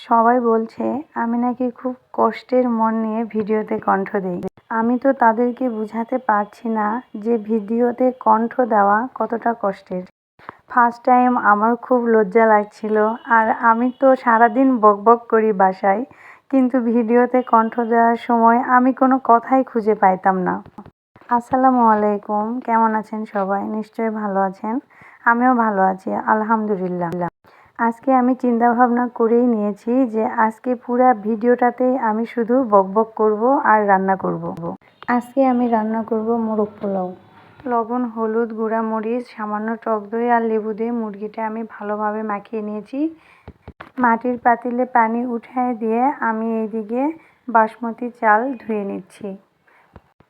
সবাই বলছে আমি নাকি খুব কষ্টের মন নিয়ে ভিডিওতে কণ্ঠ দেই। আমি তো তাদেরকে বুঝাতে পারছি না যে ভিডিওতে কণ্ঠ দেওয়া কতটা কষ্টের। ফার্স্ট টাইম আমার খুব লজ্জা লাগছিল, আর আমি তো সারাদিন বকবক করি বাসায়, কিন্তু ভিডিওতে কণ্ঠ দেওয়ার সময় আমি কোনো কথাই খুঁজে পাইতাম না। আসসালামু আলাইকুম, কেমন আছেন সবাই? নিশ্চয়ই ভালো আছেন। আমিও ভালো আছি, আলহামদুলিল্লাহ। আজকে আমি চিন্তা ভাবনা করেই নিয়েছি যে আজকে পুরা ভিডিওটাতেই আমি শুধু বকবক করব আর রান্না করব। আজকে আমি রান্না করব মোরগ পোলাও। লবণ, হলুদ, গুঁড়া মরিচ, সামান্য টক দই আর লেবু দিয়ে মুরগিটা আমি ভালোভাবে মাখিয়ে নিয়েছি। মাটির পাতিলে পানি উঠিয়ে দিয়ে আমি এইদিকে বাসমতি চাল ধুয়ে নিচ্ছি।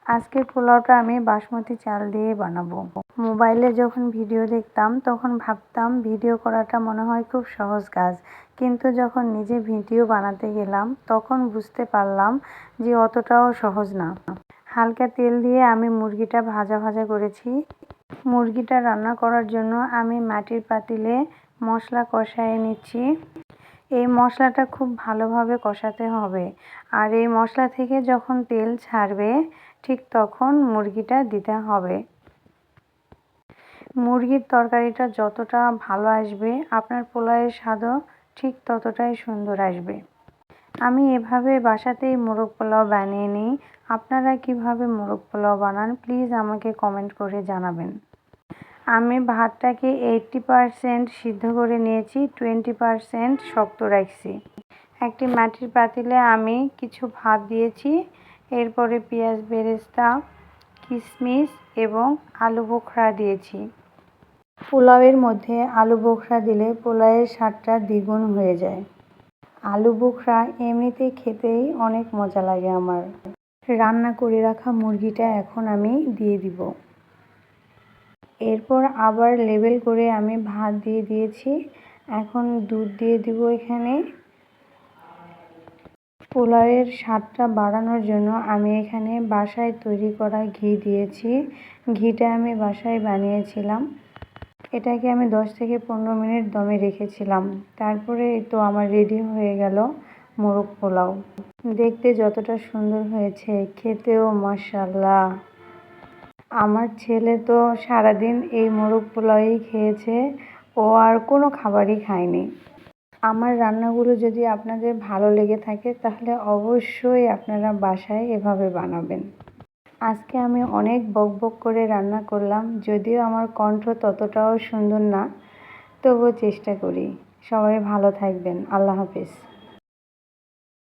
আজকের পোলাওটা আমি বাসমতি চাল দিয়ে বানাবো। মোবাইলে যখন ভিডিও দেখতাম তখন ভাবতাম ভিডিও করাটা মনে হয় খুব সহজ কাজ, কিন্তু যখন নিজে ভিডিও বানাতে গেলাম তখন বুঝতে পারলাম যে অতটাও সহজ না। হালকা তেল দিয়ে আমি মুরগিটা ভাজা ভাজা করেছি। মুরগিটা রান্না করার জন্য আমি মাটির পাতিলে মশলা কষায় নিচ্ছি। এই মশলাটা খুব ভালোভাবে কষাতে হবে, আর এই মশলা থেকে যখন তেল ছাড়বে ঠিক তখন মুরগিটা দিতে হবে। মুরগির তরকারিটা যতটা ভালো আসবে আপনার পোলাওয়ের স্বাদও ঠিক ততটাই সুন্দর আসবে। আমি এভাবে বাসাতেই মোরগ পোলাও বানিয়ে নিই। আপনারা কিভাবে মোরগ পোলাও বানান প্লিজ আমাকে কমেন্ট করে জানাবেন। আমি ভাতটাকে 80% সিদ্ধ করে নিয়েছি, 20% শক্ত রাখছি। একটি মাটির পাতিলে আমি কিছু ভাত দিয়েছি, এরপরে পেঁয়াজ বেরেস্তা, কিশমিশ এবং আলু বোখরা দিয়েছি। পোলাওয়ের মধ্যে আলু বোখরা দিলে পোলাওয়ের স্বাদটা দ্বিগুণ হয়ে যায়। আলু বোখরা এমনিতে খেতেই অনেক মজা লাগে আমার। রান্না করে রাখা মুরগিটা এখন আমি দিয়ে দিব। এরপর আবার লেবেল করে আমি ভাত দিয়ে দিয়েছি। এখন দুধ দিয়ে দিব এখানে। পোলাওয়ের স্বাদটা বাড়ানোর জন্য আমি এখানে বাসায় তৈরি করা ঘি দিয়েছি। ঘিটা আমি বাসায় বানিয়েছিলাম। এটাকে আমি 10 থেকে 15 মিনিট দমে রেখেছিলাম। তারপরে তো আমার রেডি হয়ে গেল মোরগ পোলাও। দেখতে যতটা সুন্দর হয়েছে খেতেও মাশাআল্লাহ। আমার ছেলে তো সারাদিন এই মোরগ পোলাওই খেয়েছে, ও আর কোনো খাবারই খায়নি। আমার রান্নাগুলো যদি আপনাদের ভালো লেগে থাকে তাহলে অবশ্যই আপনারা বাসায় এভাবে বানাবেন। আজকে আমি অনেক বকবক করে রান্না করলাম, যদিও আমার কণ্ঠ ততটাও সুন্দর না, তবুও চেষ্টা করি। সবাই ভালো থাকবেন। আল্লাহ হাফেজ।